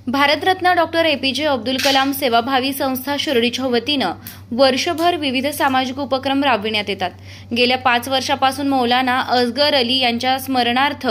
Bharat Ratna doctor APJ Abdul Kalam सेवाभावी संस्था शिर्डीच्या वतीनं वर्षभर विविध सामाजिक उपक्रम राबविण्यात येतात। गेल्या 5 वर्षापासून मौलाना असगर अली यांच्या स्मरणार्थ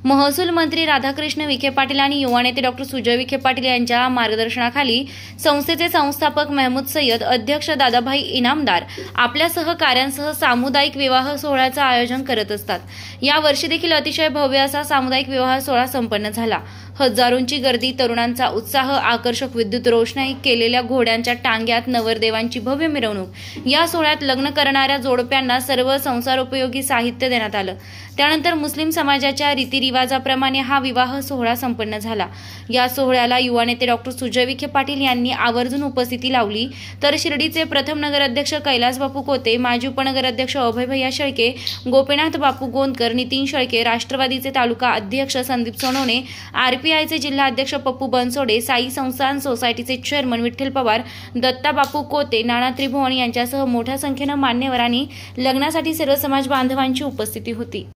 महसूल मंत्री राधाकृष्ण विखे पाटील आणि युवा नेते डॉक्टर सुजय विखे पाटील यांच्या मार्गदर्शनाखाली संस्थेचे संस्थापक महमूद सय्यद, अध्यक्ष दादाभाई इनामदार आपल्या सहकाऱ्यांसह सामुदायिक विवाह सोहळ्याचं आयोजन करत असतात। या वर्षी देखील अतिशय भव्य असा सामुदायिक विवाह सोहळा संपन्न झाला। हजारोंची गर्दी, तरुणांचा उत्साह, आकर्षक विद्युत रोषणाई केलेल्या घोड्यांच्या टांग्यात, नवरदेवांची भव्य मिरवणूक। या सोहळ्यात लग्न करणाऱ्या जोडप्यांना सर्व संसारोपयोगी साहित्य देण्यात आलं। त्यानंतर मुस्लिम समाजाच्या रीतिरिवाजाप्रमाणे हा विवाह सोहळा संपन्न झाला। या सोहळ्याला युवा नेते डॉक्टर सुजय विखे पाटील यांनी आवर्जून उपस्थिती लावली, तर शिर्डीचे प्रथम नगराध्यक्ष कैलास बापू कोते, माजी उपनगराध्यक्ष अभय भैया शेळके, गोपीनाथ बापू गोंदकर, नितीन शेळके, राष्ट्रवादीचे तालुका अध्यक्ष संदीप सोनवणे, आरपीआयचे जिल्हा अध्यक्ष पप्पू बनसोडे, साई संस्थान सोसायटीचे चेअरमन विठ्ठल पवार, दत्ता बापू कोते, नाना त्रिभुवन यांच्यासह मोठ्या संख्येनं मान्यवरांनी लग्नासाठी सर्व समाज बांधवांची उपस्थिती होती।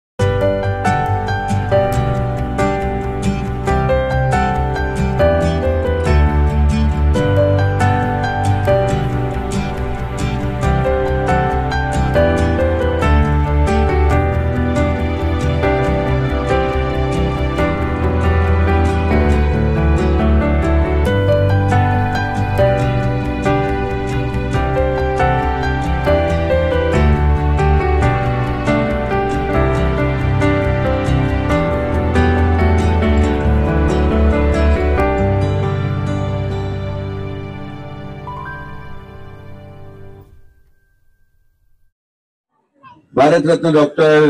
भारत रत्न डॉक्टर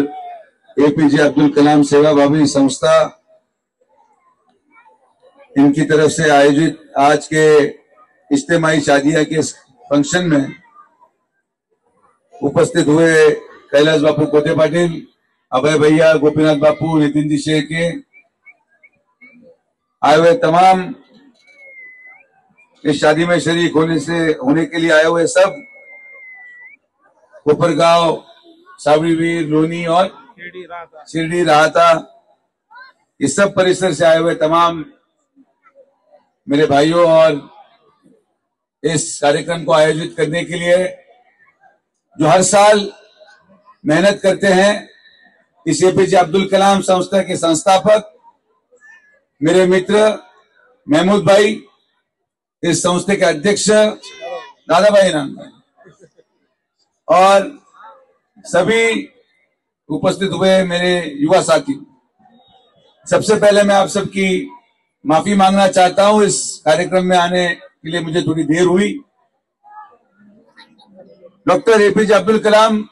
एपीजे अब्दुल कलाम सेवाभावी संस्था इनकी तरफ से आयोजित आज के इज्तिमाई शादिया के फंक्शन में उपस्थित हुए कैलाश बापू कोते पाटिल, अभय भैया, गोपीनाथ बापू, नितिन जी शेळके, आए हुए तमाम इस शादी में शरीक होने के लिए आए हुए सब कोपरगांव, सावड़ीवीर, लोनी और शिरडी राहता, इस सब परिसर से आए हुए तमाम मेरे भाइयों और इस कार्यक्रम को आयोजित करने के लिए जो हर साल मेहनत करते हैं, इस एपीजे अब्दुल कलाम संस्था के संस्थापक मेरे मित्र महमूद भाई, इस संस्था के अध्यक्ष दादाभाई इनामदार और सभी उपस्थित हुए मेरे युवा साथी, सबसे पहले मैं आप सबकी माफी मांगना चाहता हूं। इस कार्यक्रम में आने के लिए मुझे थोड़ी देर हुई। Doctor APJ Abdul Kalam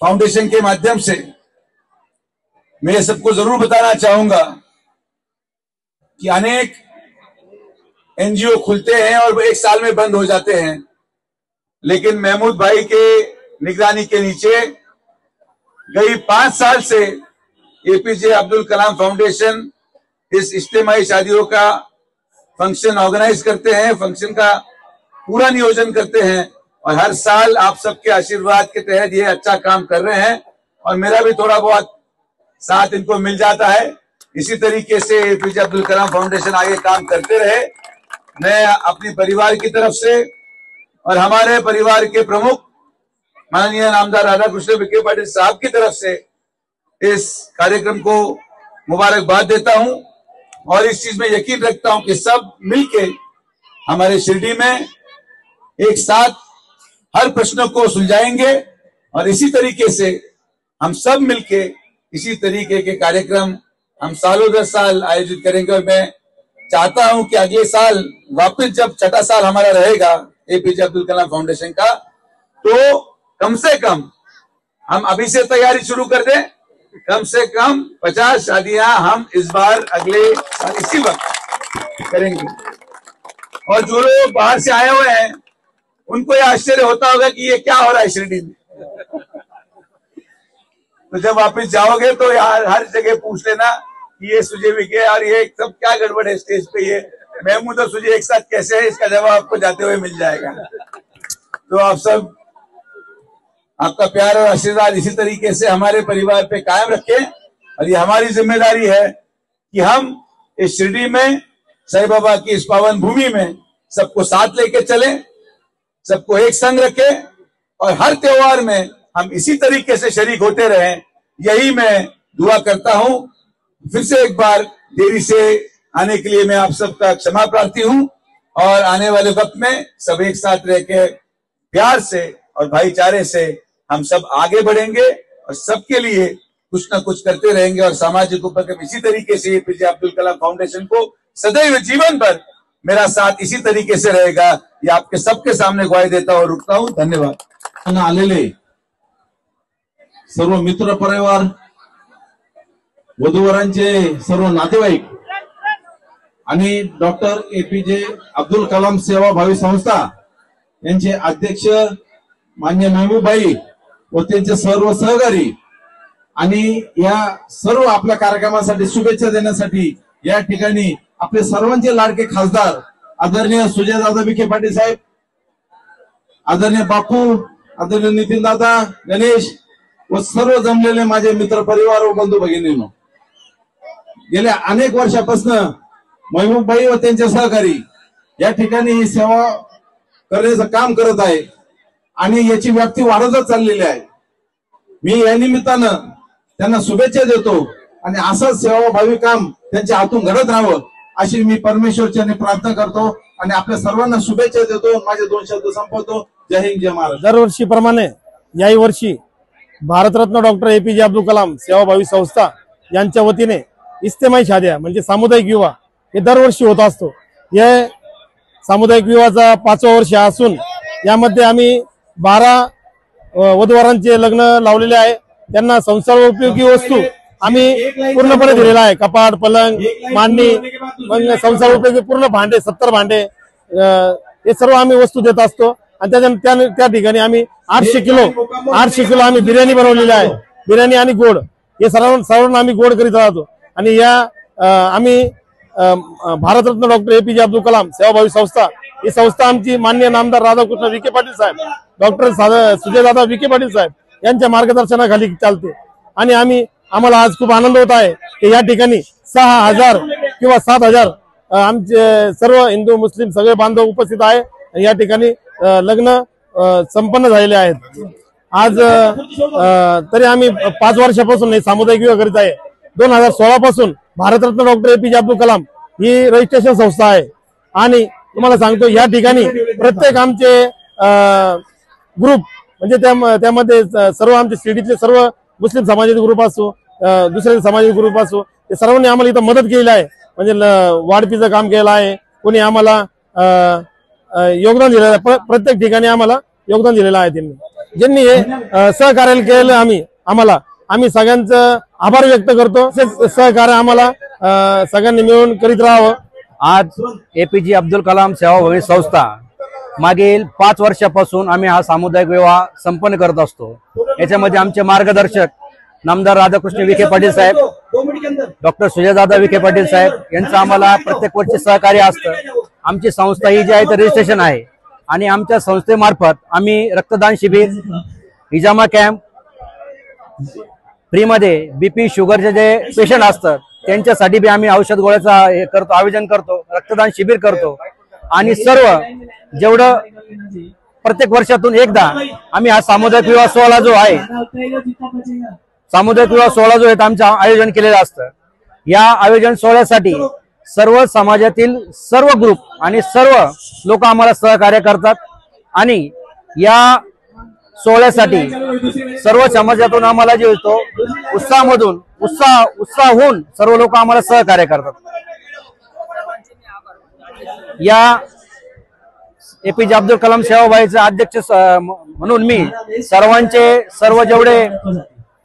foundation के माध्यम से मैं सबको जरूर बताना चाहूंगा कि अनेक एनजीओ खुलते हैं और वो 1 साल में बंद हो जाते हैं, लेकिन महमूद भाई के निगरानी के नीचे गई 5 साल से एपीजे अब्दुल कलाम फाउंडेशन इस इज्तिमाई शादियों का फंक्शन ऑर्गेनाइज करते हैं, फंक्शन का पूरा नियोजन करते हैं और हर साल आप सबके आशीर्वाद के तहत ये अच्छा काम कर रहे हैं और मेरा भी थोड़ा बहुत साथ इनको मिल जाता है। इसी तरीके से एपीजे अब्दुल कलाम फाउंडेशन आगे काम करते रहे। मैं अपने परिवार की तरफ से और हमारे परिवार के प्रमुख माननीय नामदार राधाकृष्ण विखे पाटिल साहब की तरफ से इस कार्यक्रम को मुबारकबाद देता हूं और इस चीज में यकीन रखता हूं कि सब मिलके हमारे शिरडी में एक साथ हर प्रश्न को सुलझाएंगे और इसी तरीके से हम सब मिलके इसी तरीके के कार्यक्रम हम सालों 10 साल आयोजित करेंगे। और मैं चाहता हूं कि अगले साल वापस जब 6ठा साल हमारा रहेगा एपीजे अब्दुल कलाम फाउंडेशन का, तो कम से कम हम अभी से तैयारी शुरू कर दें। कम से कम 50 शादियां हम इस बार अगले साल इसी वक्त करेंगे। और जो लोग बाहर से आए हुए हैं उनको यह आश्चर्य होता होगा कि ये क्या हो रहा है शिरडी में। तो जब वापस जाओगे तो यार हर जगह पूछ लेना कि ये सुजय विखे और ये सब क्या गड़बड़ है स्टेज पे, ये महमूद और सुजय एक साथ कैसे है, इसका जवाब आपको जाते हुए मिल जाएगा। तो आप सब आपका प्यार और आशीर्वाद इसी तरीके से हमारे परिवार पे कायम रखें और ये हमारी जिम्मेदारी है कि हम इस शिरडी में साईं बाबा की इस पावन भूमि में सबको साथ लेके चले, सबको एक संग रखे और हर त्योहार में हम इसी तरीके से शरीक होते रहें, यही मैं दुआ करता हूं। फिर से एक बार देरी से आने के लिए मैं आप सबका क्षमा प्रार्थी हूं और आने वाले वक्त में सब एक साथ रह के प्यार से और भाईचारे से हम सब आगे बढ़ेंगे और सबके लिए कुछ ना कुछ करते रहेंगे और सामाजिक उपक्रम इसी तरीके से एपीजे अब्दुल कलाम फाउंडेशन को सदैव जीवन भर मेरा साथ इसी तरीके से रहेगा, ये आपके सबके सामने ग्वाही देता और रुकता हूं। धन्यवाद। आलेले सर्व मित्र परिवार, वधूवरांचे सर्व नातेवाईक आणि डॉक्टर एपीजे अब्दुल कलाम सेवाभावी संस्था यांचे अध्यक्ष मान्य महबूबबाई व त्यांचे सर्व सहकारी आणि या सर्व आपल्या कार्यक्रमासाठी शुभेच्छा देण्यासाठी या ठिकाणी आपले सर्वांचे लाडके खासदार आदरणीय सुजयदादा विखे पाटील साहेब, आदरणीय बापू, आदरणीय नितीनदादा, गणेश व सर्व जमलेले माझे मित्र परिवार व बंधू भगिनींनो, गेल्या अनेक वर्षापासून महबूबबाई व त्यांचे सहकारी या ठिकाणी ही सेवा करण्याचं काम करत आहे आणि याची व्याप्ती वाढतच चाललेली आहे। मी या निमित्तानं त्यांना शुभेच्छा देतो आणि असंच सेवाभावी काम त्यांच्या हातून घडत राहावं अशी मी परमेश्वरचरणी प्रार्थना करतो आणि आपल्या सर्वांना शुभेच्छा देतो। माझे 2 शब्द संपवतो। जय हिंद, जय महाराष्ट्र। दरवर्षीप्रमाणे याही वर्षी भारतरत्न डॉक्टर एपीजे अब्दुल कलाम सेवाभावी संस्था यांच्या वतीने इज्तिमाई शाद्या म्हणजे सामुदायिक विवाह हे दरवर्षी होत असतो। हे सामुदायिक विवाहाचा 5वा वर्ष असून यामध्ये आम्ही 12 वधूवरांचे लग्न लावलेले आहे। त्यांना संसार उपयोगी वस्तू आम्ही पूर्णपणे दिलेला आहे, कपाट, पलंग, मांडणी, मग संसार उपयोगी पूर्ण भांडे 70 भांडे हे सर्व आम्ही वस्तू देत असतो। आणि त्या ठिकाणी आम्ही 800 किलो आम्ही बिर्याणी बनवलेली आहे। बिर्याणी आणि गोड हे सर्वांना आम्ही गोड करीत राहतो। आणि या आम्ही भारतरत्न डॉक्टर एपीजे अब्दुल कलाम सेवाभावी संस्था ही संस्था आमची माननीय नामदार राधाकृष्ण विखे पाटील साहेब, डॉक्टर सुजयदादा विखे पाटील साहेब यांच्या मार्गदर्शनाखाली चालते। आणि आम्हाला आज खूप आनंद होत आहे की या ठिकाणी 6000 किंवा 7000 आमचे सर्व हिंदू मुस्लिम सगळे बांधव उपस्थित आहे। या ठिकाणी लग्न संपन्न झालेले आहेत। आज तरी आम्ही 5 वर्षापासून सामुदायिक विवाह करीत आहे। 2016 पासून भारतरत्न डॉक्टर एपीजे अब्दुल कलाम ही रजिस्ट्रेशन संस्था आहे। आणि तुम्हाला सांगतो या ठिकाणी प्रत्येक आमचे ग्रुप म्हणजे त्यामध्ये सर्व आमचे शिर्डीतले सर्व मुस्लिम समाजाचे ग्रुप असो, दुसरे समाजाचे ग्रुप असो, ते सर्वांनी आम्हाला इथं मदत केलेली आहे। म्हणजे वाढपीचं काम केलं आहे, कोणी आम्हाला योगदान दिलेलं आहे, प्रत्येक ठिकाणी आम्हाला योगदान दिलेलं आहे। ज्यांनी हे सहकार्य केलं आम्ही सगळ्यांचं आभार व्यक्त करतो। सहकार्य आम्हाला सगळ्यांनी मिळून करीत राहावं। आज एपीजे अब्दुल कलाम सेवाभावी संस्था मागील 5 वर्षापासून आम्ही हा सामुदायिक विवाह संपन्न करत असतो। याच्यामध्ये आमचे मार्गदर्शक नामदार राधाकृष्ण विखे पाटील साहेब, डॉक्टर सुजयदादा विखे पाटील साहेब यांचं आम्हाला प्रत्येक वर्षी सहकार्य असतं। आमची संस्था ही जी आहे ते रजिस्ट्रेशन आहे आणि आमच्या संस्थेमार्फत आम्ही रक्तदान शिबिर, हिजामा कॅम्प, फ्रीमध्ये बीपी शुगरचे जे पेशंट असतात त्यांच्यासाठी बी आम्ही औषध गोळ्याचा आयोजन करतो, रक्तदान शिबिर करतो। आणि सर्व जेवढं प्रत्येक वर्षातून एकदा आम्ही हा सामुदायिक विवाह सोहळा जो आहे आमचं आयोजन केलेलं असतं। या आयोजन सोहळ्यासाठी सर्व समाजातील सर्व ग्रुप आणि सर्व लोक आम्हाला सहकार्य करतात आणि या सोहळ्यासाठी सर्व समाजातून आम्हाला जे होतो उत्साह होऊन सर्व लोक आम्हाला सहकार्य करतात। या एपीजे अब्दुल कलाम सेवाभावीचे अध्यक्ष म्हणून मी सर्व जेवढे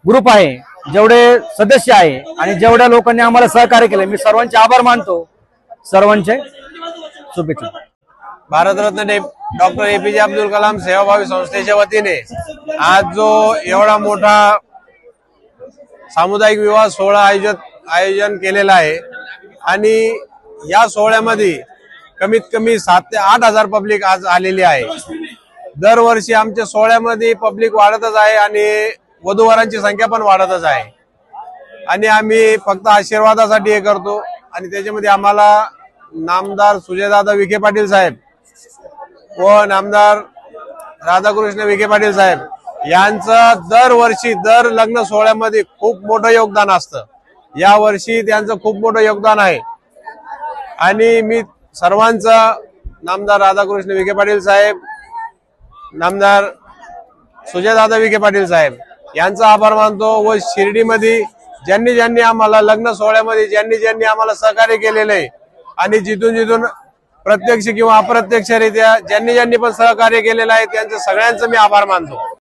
ग्रुप आहे, जेवढे सदस्य आहे आणि जेवढ्या लोकांनी आम्हाला सहकार्य केले, मी सर्वांचे आभार मानतो। सर्वांचे शुभेच्छा। भारतरत्न डॉक्टर एपीजे अब्दुल कलाम सेवाभावी संस्थेच्या वतीने आज जो एवढा मोठा सामुदायिक विवाह सोहळा आयोजन केलेला आहे आणि या सोहळ्यामध्ये कमीत कमी 7 ते 8 हजार पब्लिक आज आलेली आहे। दरवर्षी आमच्या सोहळ्यामध्ये पब्लिक वाढतच आहे आणि वधूवरांची संख्या पण वाढतच आहे। आणि आम्ही फक्त आशीर्वादासाठी हे करतो आणि त्याच्यामध्ये आम्हाला नामदार सुजयदादा विखे पाटील साहेब व नामदार राधाकृष्ण विखे पाटील साहेब यांचं दरवर्षी दर लग्न सोहळ्यामध्ये खूप मोठं योगदान असतं. या वर्षी त्यांचं खूप मोठं योगदान आहे आणि मी सर्वांचं नामदार राधाकृष्ण विखे पाटील साहेब, नामदार सुजयदादा विखे पाटील साहेब यांचा आभार मानतो व शिर्डीमध्ये ज्यांनी ज्यांनी आम्हाला लग्न सोहळ्यामध्ये ज्यांनी ज्यांनी आम्हाला सहकार्य केलेलं आहे आणि जिथून जिथून प्रत्यक्ष किंवा अप्रत्यक्षरित्या ज्यांनी ज्यांनी पण सहकार्य केलेलं आहे त्यांचं सगळ्यांचं मी आभार मानतो.